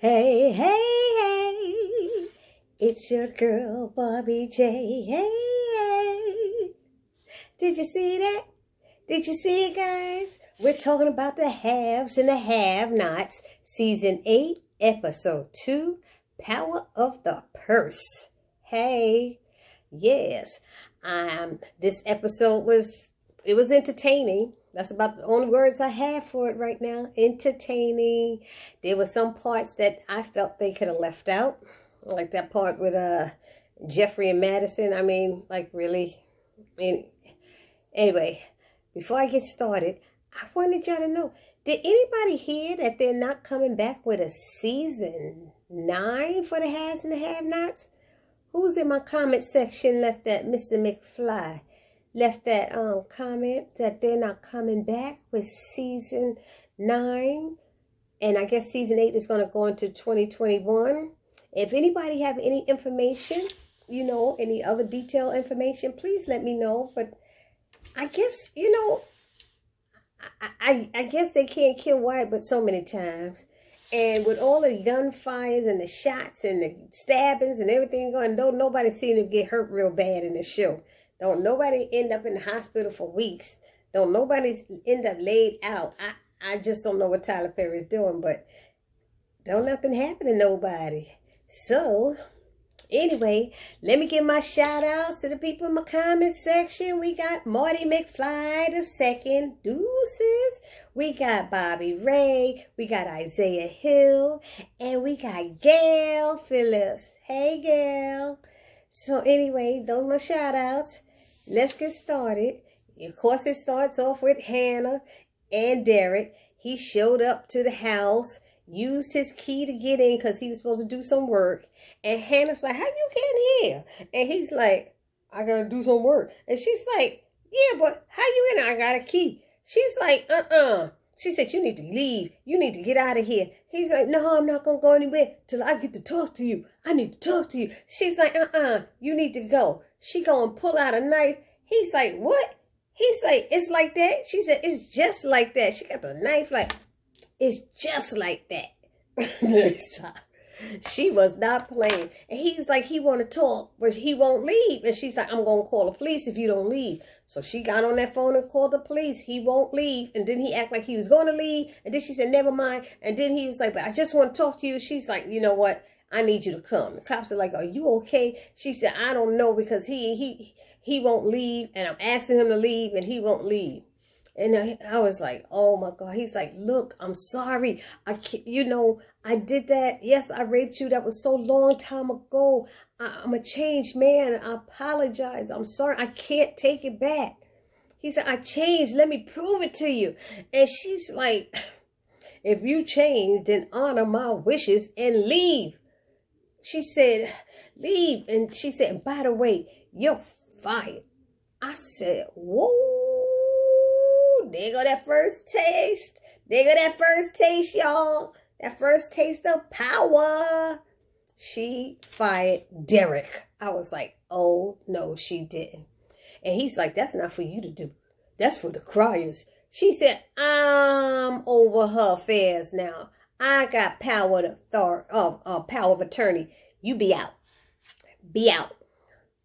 Hey, hey, hey, it's your girl, Bobby J. Hey, hey, did you see that? Did you see it, guys? We're talking about the haves and the have-nots, Season 8, Episode 2, Power of the Purse. Hey, yes, this episode was entertaining. That's about the only words I have for it right now. Entertaining. There were some parts that I felt they could have left out. Like that part with Jeffrey and Madison. I mean, like really. Anyway, before I get started, I wanted y'all to know, did anybody hear that they're not coming back with a season 9 for the haves and the have-nots? Who's in my comment section left that Mr. McFly? Left that comment that they're not coming back with season 9, and I guess season 8 is going to go into 2021. If anybody have any information, any other detailed information, please let me know. But I guess, I guess they can't kill Wyatt but so many times. And with all the gunfires and the shots and the stabbings and everything going, don't nobody seem to get hurt real bad in the show. Don't nobody end up in the hospital for weeks. Don't nobody end up laid out. I just don't know what Tyler Perry is doing, but don't nothing happen to nobody. So, anyway, let me give my shout outs to the people in my comment section. We got Marty McFly II, Deuces. We got Bobby Ray. We got Isaiah Hill. And we got Gail Phillips. Hey, Gail. So anyway, those are my shout outs. Let's get started. Of course, it starts off with HAHN and Derrick. He showed up to the house, used his key to get in because he was supposed to do some work. And Hannah's like, how you get in here? And he's like, I got to do some work. And she's like, yeah, but how you in? I got a key. She's like, She said, you need to leave. You need to get out of here. He's like, no, I'm not going to go anywhere till I get to talk to you. I need to talk to you. She's like, you need to go. She go and pull out a knife. He's like, what? He's like, it's like that? She said, it's just like that. She got the knife like, it's just like that. She was not playing. And he's like, he want to talk, but he won't leave. And she's like, I'm going to call the police if you don't leave. So she got on that phone and called the police. He won't leave. And then he acted like he was going to leave. And then she said, never mind. And then he was like, but I just want to talk to you. She's like, you know what? I need you to come. The cops are like, are you okay? She said, I don't know because he won't leave. And I'm asking him to leave and he won't leave. And I was like, oh my God. He's like, look, I'm sorry. I did that. Yes, I raped you. That was so long time ago. I'm a changed man. I apologize. I'm sorry. I can't take it back. He said, I changed. Let me prove it to you. And she's like, if you change, then honor my wishes and leave. She said, leave. And she said, by the way, you're fired. I said, whoa. There go that first taste. There go that first taste, y'all. That first taste of power. She fired Derrick. I was like, oh, no, she didn't. And he's like, that's not for you to do. That's for the criers. She said, I'm over her affairs now. I got power of attorney. You be out. Be out.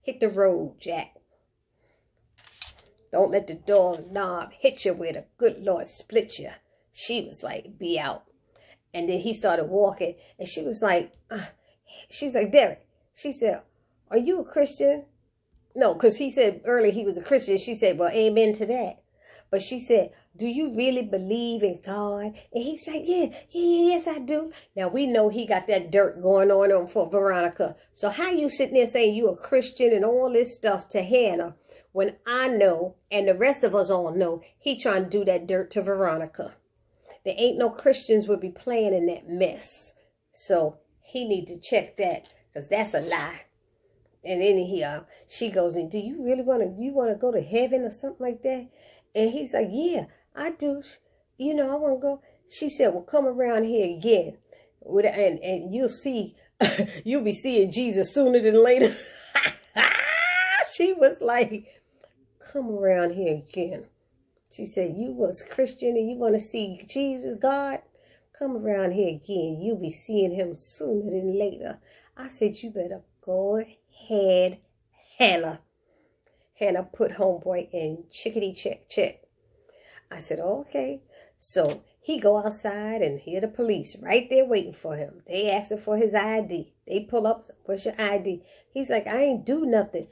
Hit the road, Jack. Don't let the doorknob hit you where the good Lord split you. She was like, be out. And then he started walking. And she was like, she's like, Derrick. She said, are you a Christian? No, because he said earlier he was a Christian. She said, well, amen to that. But she said, do you really believe in God? And he's like, yes, I do. Now, we know he got that dirt going on for Veronica. So how you sitting there saying you a Christian and all this stuff to Hannah when I know, and the rest of us all know, he trying to do that dirt to Veronica? There ain't no Christians would be playing in that mess. So he need to check that because that's a lie. And then she goes in, do you really want to go to heaven or something like that? And he's like, yeah, I do. I want to go. She said, well, come around here again. And you'll see, you'll be seeing Jesus sooner than later. She was like, come around here again. She said, you was Christian and you want to see Jesus, God? come around here again, you'll be seeing him sooner than later. I said, you better go ahead, Hannah. Hannah put homeboy in chickadee check. I said, okay. So he go outside and hear the police right there waiting for him. They asking for his ID. They pull up, what's your ID? He's like, I ain't do nothing.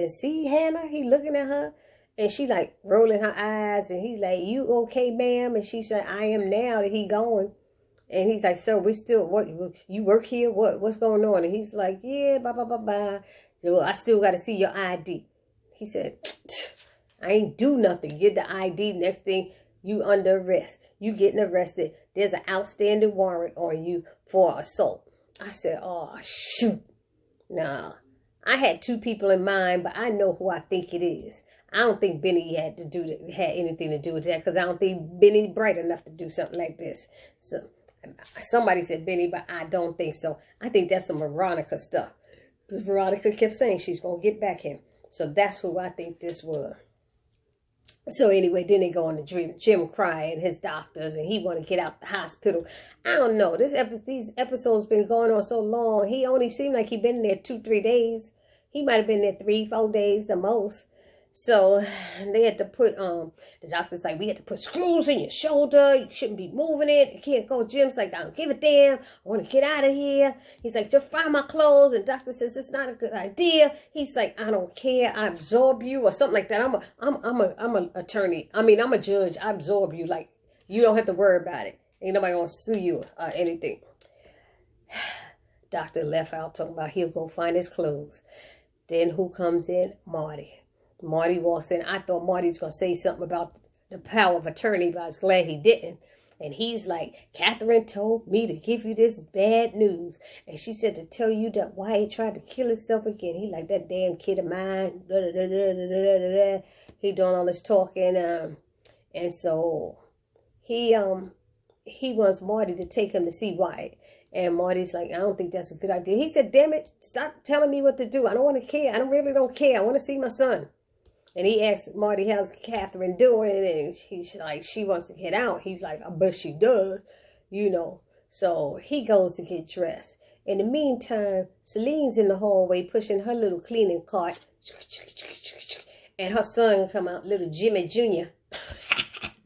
See, Hannah? He looking at her. And she like rolling her eyes. And he's like, you okay, ma'am? And she said, I am now that he going. And he's like, sir, we still, what, you work here? What's going on? And he's like, yeah, blah, blah, blah, blah. Well, I still got to see your ID. He said, I ain't do nothing. Get the ID. Next thing, you under arrest. You getting arrested. There's an outstanding warrant on you for assault. I said, oh, shoot. Nah. I had two people in mind, but I know who I think it is. I don't think Benny had anything to do with that, because I don't think Benny bright enough to do something like this. So somebody said Benny, but I don't think so. I think that's some Veronica stuff. Because Veronica kept saying she's going to get back him. So that's who I think this was. So anyway, then they go on to Jim crying, his doctors, and he want to get out the hospital. I don't know. These episodes been going on so long. He only seemed like he been there 2-3 days. He might have been there 3-4 days the most. So they had to put, the doctor's like, we had to put screws in your shoulder. You shouldn't be moving it. You can't go. Jim's like, I don't give a damn. I want to get out of here. He's like, just find my clothes. And doctor says, it's not a good idea. He's like, I don't care. I absorb you or something like that. I'm an attorney. I mean, I'm a judge. I absorb you. Like, you don't have to worry about it. Ain't nobody going to sue you or anything. Doctor left out talking about he'll go find his clothes. Then who comes in? Marty. Marty walks in. I thought Marty was going to say something about the power of attorney, but I was glad he didn't. And he's like, Katherine told me to give you this bad news. And she said to tell you that Wyatt tried to kill himself again. He like, that damn kid of mine. He doing all this talking. And so he wants Marty to take him to see Wyatt. And Marty's like, I don't think that's a good idea. He said, damn it, stop telling me what to do. I don't want to care. I really don't care. I want to see my son. And he asked Marty, how's Katherine doing? And she's like, she wants to get out. He's like, I bet she does, you know. So he goes to get dressed. In the meantime, Celine's in the hallway pushing her little cleaning cart. And her son come out, little Jimmy Jr.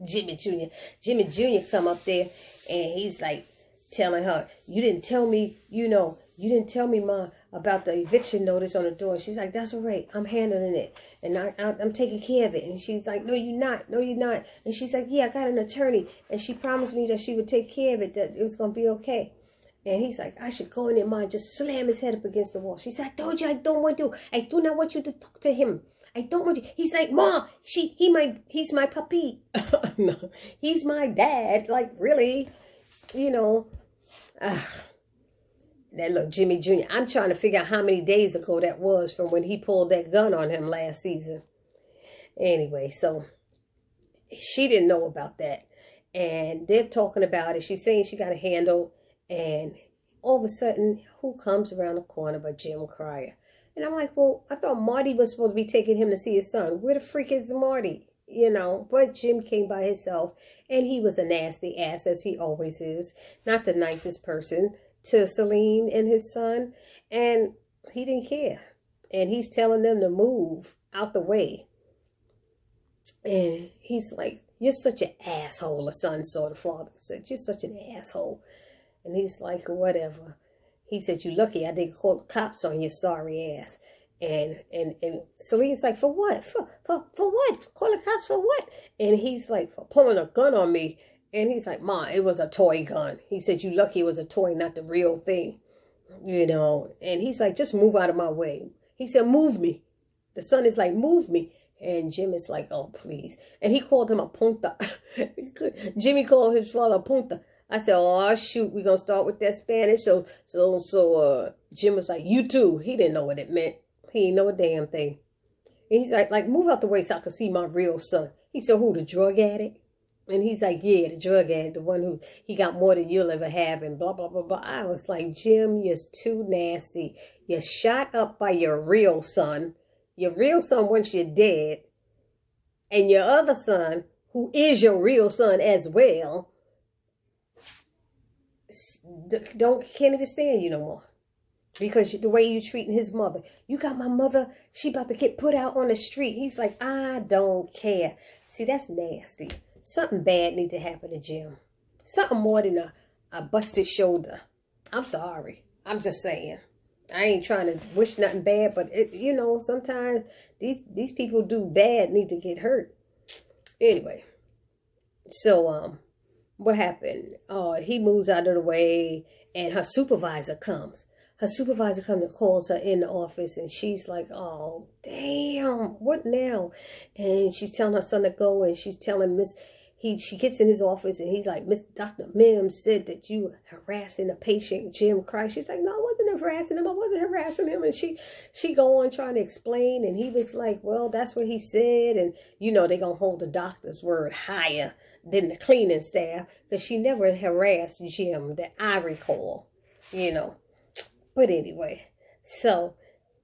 Jimmy Jr. come up there. And he's like telling her, you didn't tell me, you didn't tell me, Ma, about the eviction notice on the door. She's like, that's all right. I'm handling it. And I'm taking care of it. And she's like, no, you're not. No, you're not. And she's like, yeah, I got an attorney. And she promised me that she would take care of it, that it was going to be okay. And he's like, I should go in there, Ma, and just slam his head up against the wall. She said, I told you I don't want to. I do not want you to talk to him. I don't want you. He's like, Ma, he's my puppy. No, he's my dad. Like, really? That little Jimmy Jr. I'm trying to figure out how many days ago that was from when he pulled that gun on him last season. Anyway, so she didn't know about that. And they're talking about it. She's saying she got a handle. And all of a sudden, who comes around the corner but Jim Cryer? And I'm like, well, I thought Marty was supposed to be taking him to see his son. Where the freak is Marty? But Jim came by himself. And he was a nasty ass, as he always is. Not the nicest person to Celine and his son, and he didn't care. And he's telling them to move out the way. And he's like, you're such an asshole, the son saw the father. Said, you're such an asshole. And he's like, whatever. He said, you lucky I didn't call the cops on your sorry ass. And Celine's like, for what? For what? Call the cops for what? And he's like, for pulling a gun on me. And he's like, Ma, it was a toy gun. He said, you lucky it was a toy, not the real thing. And he's like, just move out of my way. He said, move me. The son is like, move me. And Jim is like, oh, please. And he called him a punta. Jimmy called his father a punta. I said, oh, shoot, we're going to start with that Spanish. So Jim was like, you too. He didn't know what it meant. He didn't know a damn thing. And he's like, move out the way so I can see my real son. He said, who, the drug addict? And he's like, yeah, the drug addict, the one who he got more than you'll ever have, and blah, blah, blah, blah. I was like, Jim, you're too nasty. You're shot up by your real son. Your real son once you're dead. And your other son, who is your real son as well, can't even stand you no more. Because the way you treating his mother. You got my mother, she about to get put out on the street. He's like, I don't care. See, that's nasty. Something bad need to happen to Jim. Something more than a busted shoulder. I'm sorry. I'm just saying. I ain't trying to wish nothing bad, but sometimes these people do bad, need to get hurt. Anyway, so what happened? He moves out of the way, and her supervisor comes. Her supervisor comes and calls her in the office, and she's like, oh, damn, what now? And she's telling her son to go, and she's telling she gets in his office, and he's like, Dr. Mims said that you were harassing a patient. Jim cries. She's like, no, I wasn't harassing him. I wasn't harassing him. And she go on trying to explain, and he was like, well, that's what he said. And, they're going to hold the doctor's word higher than the cleaning staff, because she never harassed Jim that I recall, But anyway, so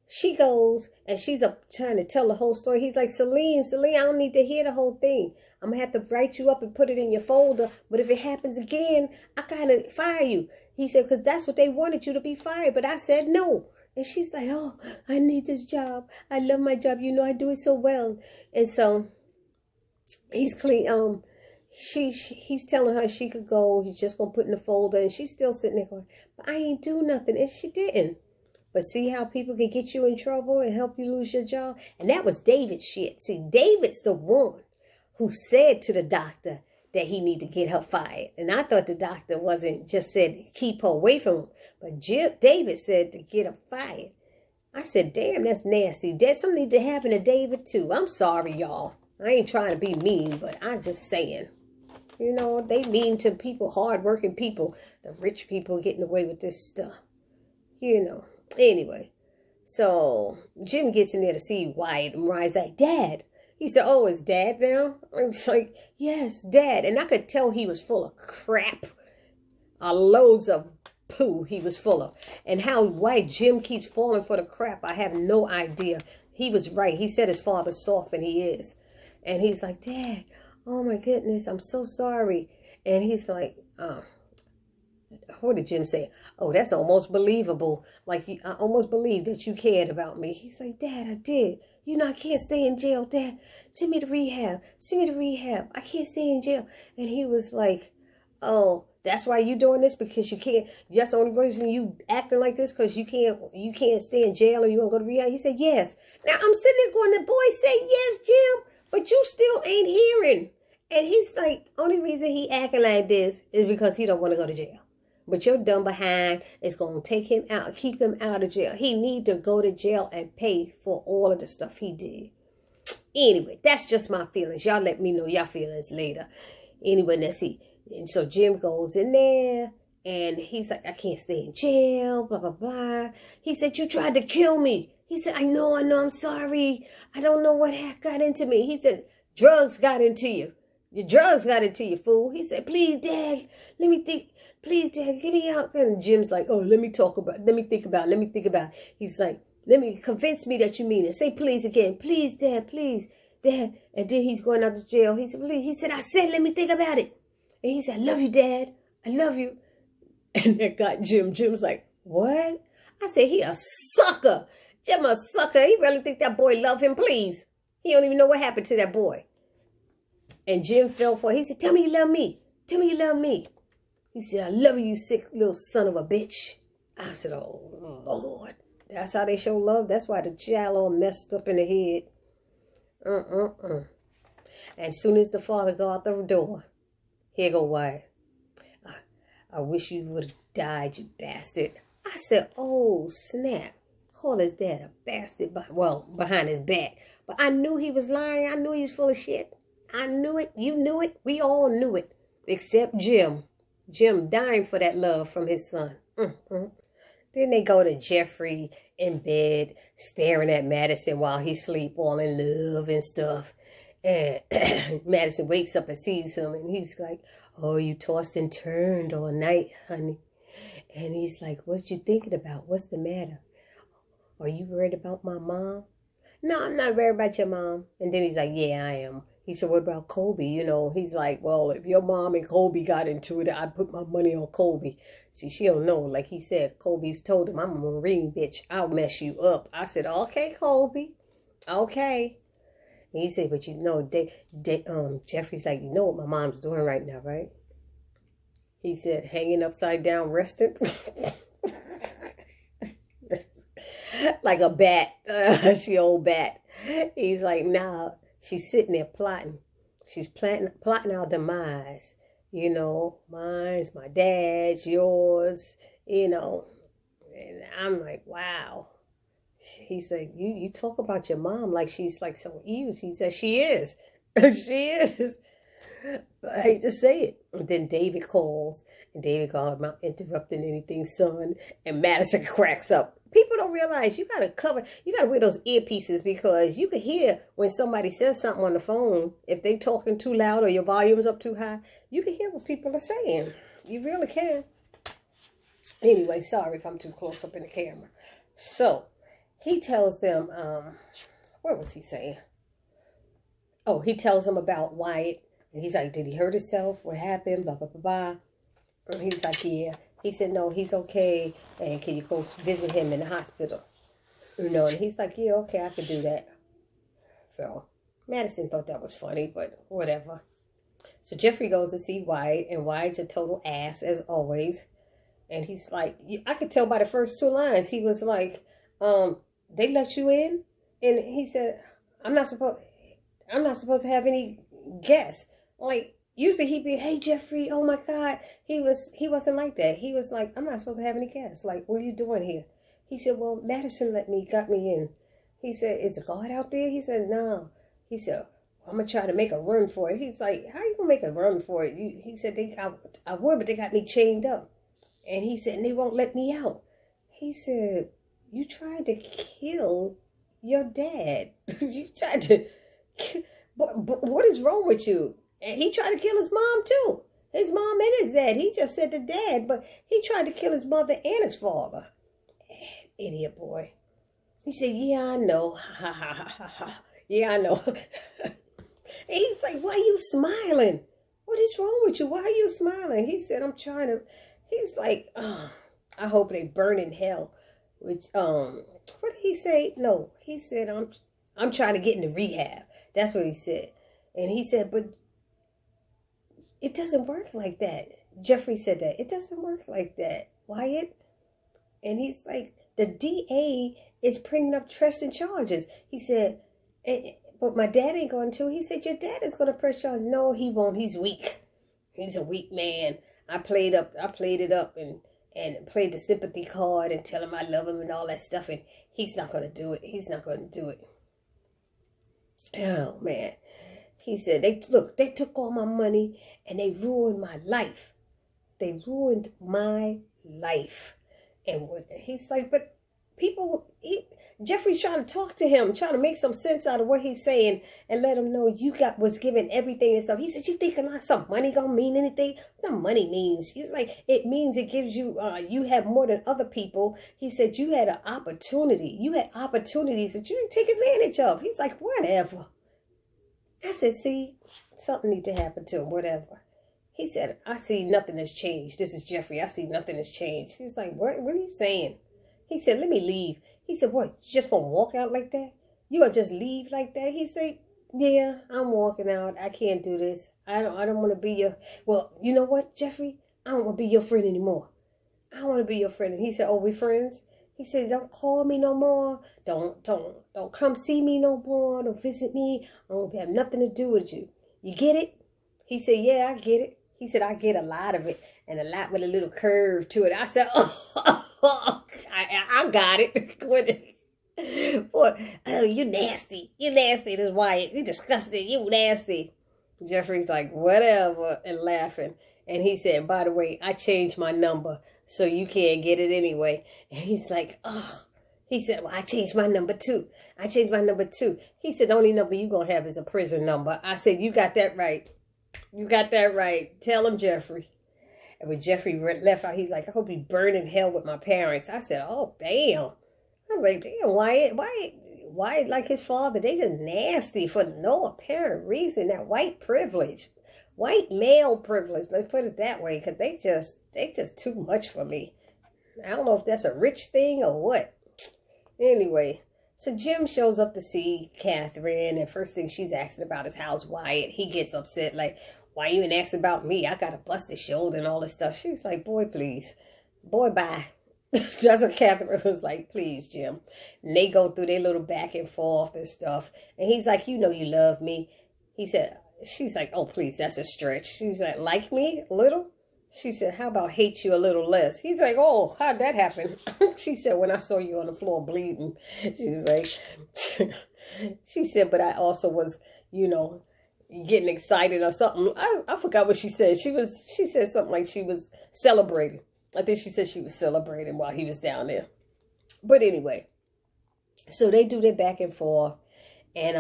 she goes and she's trying to tell the whole story. He's like, Celine, I don't need to hear the whole thing. I'm going to have to write you up and put it in your folder. But if it happens again, I kind of fire you. He said, because that's what they wanted you to be fired. But I said no. And she's like, oh, I need this job. I love my job. I do it so well. And so he's clean. He's telling her she could go. He's just going to put in the folder. And she's still sitting there going, but I ain't do nothing. And she didn't. But see how people can get you in trouble and help you lose your job? And that was David's shit. See, David's the one who said to the doctor that he need to get her fired. And I thought the doctor wasn't just said keep her away from him. But David said to get her fired. I said, damn, that's nasty. Something need to happen to David too. I'm sorry, y'all. I ain't trying to be mean, but I'm just saying. They mean to people, hardworking people, the rich people getting away with this stuff. Anyway, so Jim gets in there to see Wyatt, and Wyatt's like, Dad. He said, oh, it's Dad now? It's like, yes, Dad. And I could tell he was full of crap. Loads of poo he was full of. And why Jim keeps falling for the crap, I have no idea. He was right. He said his father's soft, and he is. And he's like, Dad, oh my goodness, I'm so sorry. And he's like, what did Jim say? Oh, that's almost believable. Like, I almost believe that you cared about me. He's like, Dad, I did. I can't stay in jail, Dad. Send me to rehab. I can't stay in jail. And he was like, oh, that's why you doing this? Because you can't. That's the only reason you acting like this, because you can't stay in jail or you won't go to rehab? He said, yes. Now, I'm sitting there going, the boy said, yes, Jim, but you still ain't hearing. And he's like, only reason he acting like this is because he don't want to go to jail. But your dumb behind is going to take him out, keep him out of jail. He need to go to jail and pay for all of the stuff he did. Anyway, that's just my feelings. Y'all let me know your feelings later. Anyway, let's see. And so Jim goes in there and he's like, I can't stay in jail, blah, blah, blah. He said, you tried to kill me. He said, I know, I'm sorry. I don't know what got into me. He said, drugs got into you. Your drugs got into you, fool. He said, please, Dad, let me think. Please, Dad, get me out. And Jim's like, oh, let me think about it. He's like, convince me that you mean it. Say please again. Please, Dad, please, Dad. And then he's going out to jail. He said, please. He said, I said, let me think about it. And he said, I love you, Dad. I love you. And that got Jim. Jim's like, what? I said, he a sucker. Jim a sucker. He really think that boy love him, please. He don't even know what happened to that boy. And Jim fell for it. He said, tell me you love me. Tell me you love me. He said, I love you, you sick little son of a bitch. I said, oh, Lord. That's how they show love. That's why the child all messed up in the head. And as soon as the father go out the door, here go Wyatt. I wish you would have died, you bastard. I said, oh, snap. Call his dad a bastard. Behind his back. But I knew he was lying. I knew he was full of shit. I knew it. You knew it. We all knew it. Except Jim. Jim dying for that love from his son. Then they go to Jeffrey in bed, staring at Madison while he sleep, all in love and stuff. And Madison wakes up and sees him, and he's like, oh, you tossed and turned all night, honey. And he's like, what you thinking about? What's the matter? Are you worried about my mom? No, I'm not worried about your mom. And then he's like, yeah, I am. He said, what about Kobe? You know, he's like, well, if your mom and Kobe got into it, I'd put my money on Kobe. See, she don't know. Like he said, Kobe's told him, I'm a Marine, bitch. I'll mess you up. I said, okay, Kobe. Okay. And he said, but you know, Jeffrey's like, you know what my mom's doing right now, right? He said, hanging upside down, resting. Like a bat. She old bat. He's like, nah, she's sitting there plotting. She's plotting our demise. You know, mine's, my dad's, yours, you know. And I'm like, wow. He said, you talk about your mom like she's like so evil. She said, she is. She is. I hate to say it. And then David calls. And David goes, I'm not interrupting anything, son. And Madison cracks up. People don't realize you got to wear those earpieces because you can hear when somebody says something on the phone. If they talking too loud or your volume's up too high, you can hear what people are saying. You really can. Anyway, sorry if I'm too close up in the camera. So, he tells them, what was he saying? Oh, he tells them about Wyatt. And he's like, did he hurt himself? What happened? Blah, blah, blah, blah. And he's like, yeah. He said, no, he's okay. And can you go visit him in the hospital? You know, and he's like, yeah, okay, I could do that. So, Madison thought that was funny, but whatever. So, Jeffrey goes to see Wyatt, and Wyatt's a total ass, as always. And he's like, I could tell by the first two lines. He was like, they let you in? And he said, I'm not supposed to have any guests. Like, usually he'd be, hey, Jeffrey, oh my God. He wasn't like that. He was like, I'm not supposed to have any guests. Like, what are you doing here? He said, well, Madison got me in. He said, is a guard out there? He said, no. He said, I'm going to try to make a run for it. He's like, how you going to make a run for it? He said, I would, but they got me chained up. And he said, and they won't let me out. He said, you tried to kill your dad. You tried to, but what is wrong with you? And he tried to kill his mom too. His mom and his dad. He just said the dad, but he tried to kill his mother and his father. Idiot boy. He said, yeah, I know. Ha, ha, ha, ha, ha. Yeah, I know. And he's like, why are you smiling? What is wrong with you? Why are you smiling? He said, he's like, oh, I hope they burn in hell. Which, what did he say? No, he said, I'm trying to get into rehab. That's what he said. And he said, but it doesn't work like that. Jeffrey said that. It doesn't work like that, Wyatt. And he's like, the DA is bringing up pressing charges. He said, but my dad ain't going to. He said, your dad is going to press charges. No, he won't. He's weak. He's a weak man. I played it up and played the sympathy card and tell him I love him and all that stuff. And he's not going to do it. He's not going to do it. Oh, man. He said, they took all my money and they ruined my life. They ruined my life. And he's like, but Jeffrey's trying to talk to him, trying to make some sense out of what he's saying and let him know was given everything and stuff. He said, you think some money gonna mean anything? What money means? He's like, it means it gives you, you have more than other people. He said, you had an opportunity. You had opportunities that you didn't take advantage of. He's like, whatever. I said, see, something need to happen to him, whatever. He said, I see nothing has changed. This is Jeffrey. I see nothing has changed. He's like, what are you saying? He said, let me leave. He said, what, you just gonna walk out like that? You gonna just leave like that? He said, yeah, I'm walking out. I can't do this. I don't want to be your, well, you know what, Jeffrey? I don't want to be your friend anymore. I don't want to be your friend. And he said, oh, we friends? He said, don't call me no more. Don't come see me no more. Don't visit me. I don't have nothing to do with you. You get it? He said, yeah, I get it. He said, I get a lot of it and a lot with a little curve to it. I said, I got it. Boy, oh, you nasty. You nasty, this Wyatt. You disgusting. You nasty. Jeffrey's like, whatever, and laughing. And he said, by the way, I changed my number, so you can't get it anyway. And he's like, oh. He said, well, I changed my number too. I changed my number too. He said, the only number you going to have is a prison number. I said, you got that right. You got that right. Tell him, Jeffrey. And when Jeffrey left out, he's like, I hope you burn in hell with my parents. I said, oh, damn. I was like, damn, Wyatt, Wyatt like his father. They just nasty for no apparent reason. That white privilege. White male privilege. Let's put it that way. Because they just too much for me. I don't know if that's a rich thing or what. Anyway. So Jim shows up to see Katherine. And first thing she's asking about is how's Wyatt. He gets upset like, why you ain't asking about me? I got a busted shoulder and all this stuff. She's like, boy, please. Boy, bye. That's what Katherine was like, please, Jim. And they go through their little back and forth and stuff. And he's like, you know you love me. He said, she's like, oh, please, that's a stretch. She's like me a little? She said, how about hate you a little less? He's like, oh, how'd that happen? She said, when I saw you on the floor bleeding. She's like, she said, but I also was, you know, getting excited or something. I forgot what she said. She said something like she was celebrating. I think she said she was celebrating while he was down there. But anyway, so they do their back and forth. And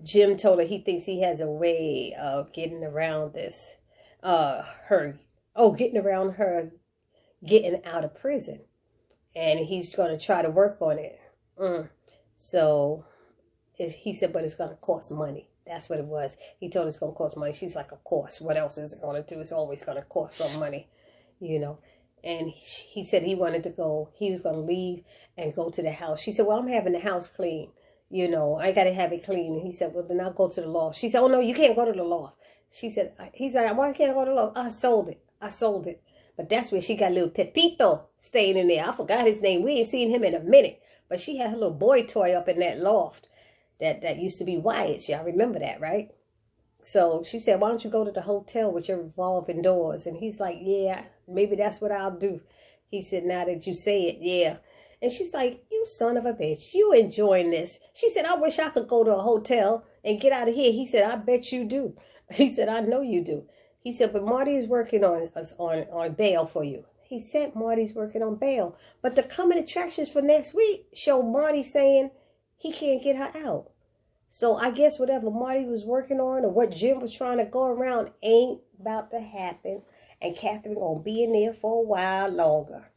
Jim told her he thinks he has a way of getting around this. Getting around her getting out of prison. And he's going to try to work on it. So he said, but it's going to cost money. That's what it was. He told her it's going to cost money. She's like, of course. What else is it going to do? It's always going to cost some money. You know, and he said he wanted to go. He was going to leave and go to the house. She said, well, I'm having the house clean. You know, I got to have it clean. And he said, well, then I'll go to the loft. She said, oh, no, you can't go to the loft. He said, why can't I go to the loft? I sold it. But that's where she got little Pepito staying in there. I forgot his name. We ain't seen him in a minute. But she had her little boy toy up in that loft that used to be Wyatt's. Y'all remember that, right? So she said, why don't you go to the hotel with your revolving doors? And he's like, yeah, maybe that's what I'll do. He said, now that you say it, yeah. And she's like, you son of a bitch, you enjoying this. She said, I wish I could go to a hotel and get out of here. He said, I bet you do. He said, I know you do. He said, but Marty is working on bail for you. He said Marty's working on bail. But the coming attractions for next week show Marty saying he can't get her out. So I guess whatever Marty was working on or what Jim was trying to go around ain't about to happen. And Katherine gonna be in there for a while longer.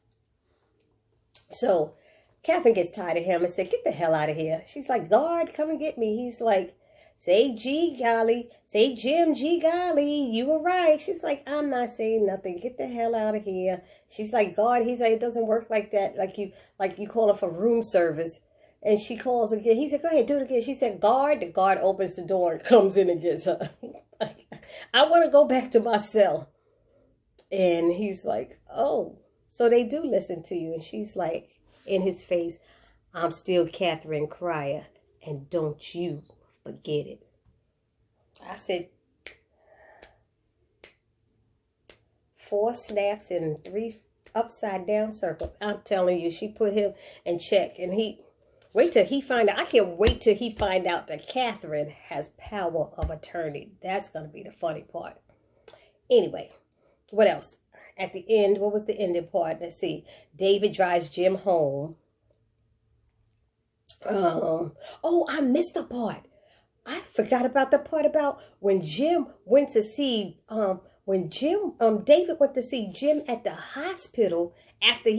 So Katherine gets tired of him and said, get the hell out of here. She's like, guard, come and get me. He's like, say gee golly. Say Jim, gee golly. You were right. She's like, I'm not saying nothing. Get the hell out of here. She's like, guard. He's like, it doesn't work like that. Like you call him for room service. And she calls again. He said, go ahead, do it again. She said, guard. The guard opens the door and comes in and gets her. I want to go back to my cell. And he's like, oh. So they do listen to you. And she's like, in his face, I'm still Katherine Cryer. And don't you forget it. I said, 4 snaps and 3 upside down circles. I'm telling you, she put him in check. And wait till he find out. I can't wait till he find out that Katherine has power of attorney. That's going to be the funny part. Anyway, what else? At the end, what was the ending part? Let's see. David drives Jim home. Oh, I missed the part. I forgot about the part about when Jim went to see, David went to see Jim at the hospital after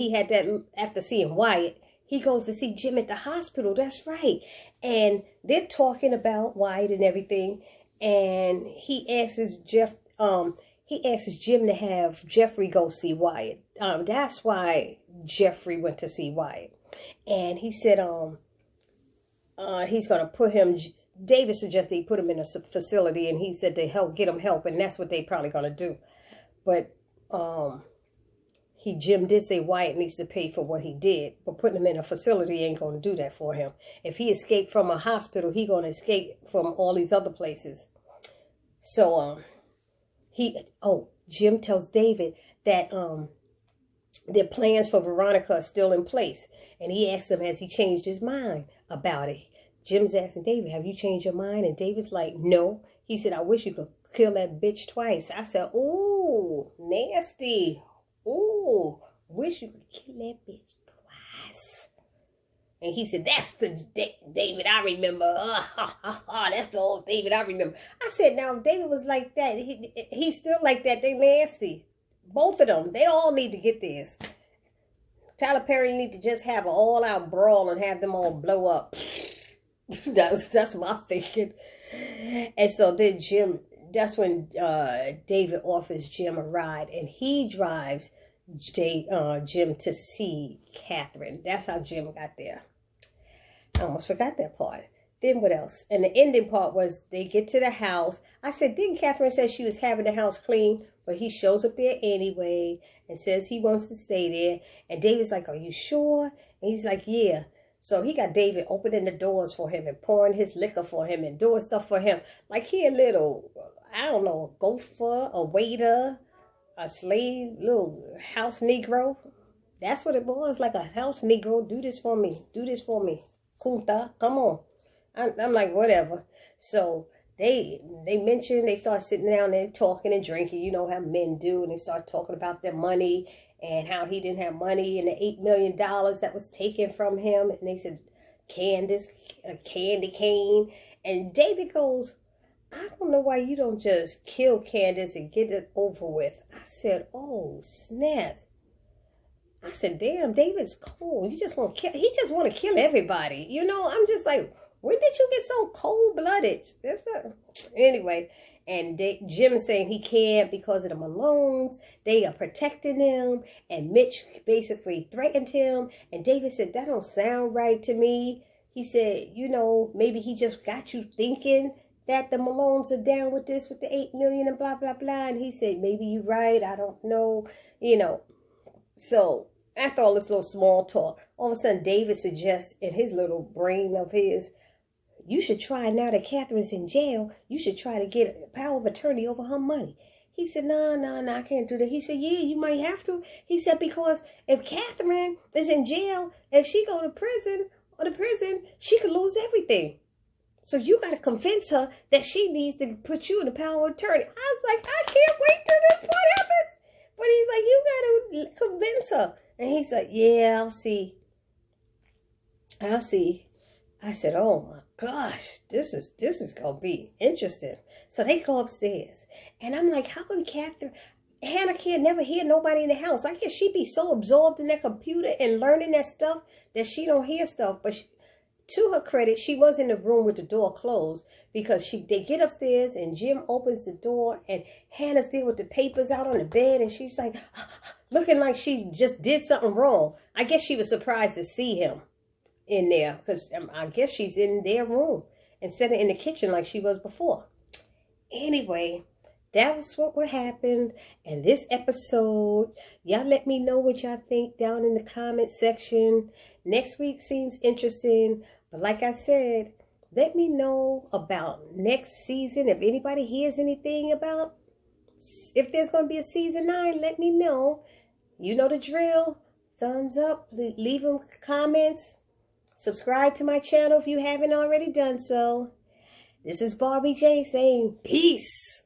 seeing Wyatt. He goes to see Jim at the hospital. That's right. And they're talking about Wyatt and everything. And he asks Jim to have Jeffrey go see Wyatt. That's why Jeffrey went to see Wyatt. And he said, he's going to put him, David suggested he put him in a facility, and he said to get him help, and that's what they probably going to do. But Jim did say Wyatt needs to pay for what he did, but putting him in a facility ain't going to do that for him. If he escaped from a hospital, he going to escape from all these other places. So Jim tells David that their plans for Veronica are still in place, and he asks him, has he changed his mind about it? Jim's asking David, have you changed your mind? And David's like, no. He said, I wish you could kill that bitch twice. I said, ooh, nasty. Ooh, wish you could kill that bitch twice. And he said, that's the David I remember. That's the old David I remember. I said, now, if David was like that, he's still like that. They nasty. Both of them. They all need to get this. Tyler Perry need to just have an all-out brawl and have them all blow up. That's my thinking. And so then Jim, that's when David offers Jim a ride, and he drives Jim to see Katherine. That's how Jim got there. I almost forgot that part. Then what else? And the ending part was they get to the house. I said, didn't Katherine say she was having the house clean? But he shows up there anyway and says he wants to stay there. And David's like, are you sure? And he's like, yeah. So he got David opening the doors for him and pouring his liquor for him and doing stuff for him. Like he a little, I don't know, a gopher, a waiter, a slave, little house Negro. That's what it was, like a house Negro. Do this for me. Do this for me. Kunta, come on. I'm like, whatever. So they mentioned, they start sitting down there talking and drinking. You know how men do. And they start talking about their money and how he didn't have money and the $8 million that was taken from him. And they said, Candace, candy cane. And David goes, I don't know why you don't just kill Candace and get it over with. I said, oh, snaps. I said, damn, David's cold. You just want to kill. He just want to kill everybody. You know, I'm just like, when did you get so cold-blooded? That's not. Anyway, and Jim is saying he can't because of the Malones. They are protecting him. And Mitch basically threatened him. And David said, that don't sound right to me. He said, you know, maybe he just got you thinking that the Malones are down with this, with the $8 million and blah, blah, blah. And he said, maybe you're right. I don't know. You know. So after all this little small talk, all of a sudden David suggests in his little brain of his, you should try, now that Catherine's in jail, you should try to get a power of attorney over her money. He said, no, I can't do that. He said, yeah, you might have to. He said, because if Katherine is in jail, if she go to prison, she could lose everything. So you got to convince her that she needs to put you in the power of attorney. I was like, I can't wait till this part happens. But he's like, you got to convince her. And he's like, yeah, I'll see. I said, oh my gosh, this is going to be interesting. So they go upstairs. And I'm like, how can Hannah can't never hear nobody in the house. I guess she be so absorbed in that computer and learning that stuff that she don't hear stuff. But to her credit, she was in the room with the door closed because they get upstairs and Jim opens the door and Hannah's there with the papers out on the bed and she's like, looking like she just did something wrong. I guess she was surprised to see him in there because I guess she's in their room instead of in the kitchen like she was before. Anyway, that was what happened in this episode. Y'all let me know what y'all think down in the comment section. Next week seems interesting, but like I said, let me know about next season. If anybody hears anything about if there's going to be a season 9, let me know. You know the drill. Thumbs up, leave them comments. Subscribe to my channel if you haven't already done so. This is Barbie J saying peace.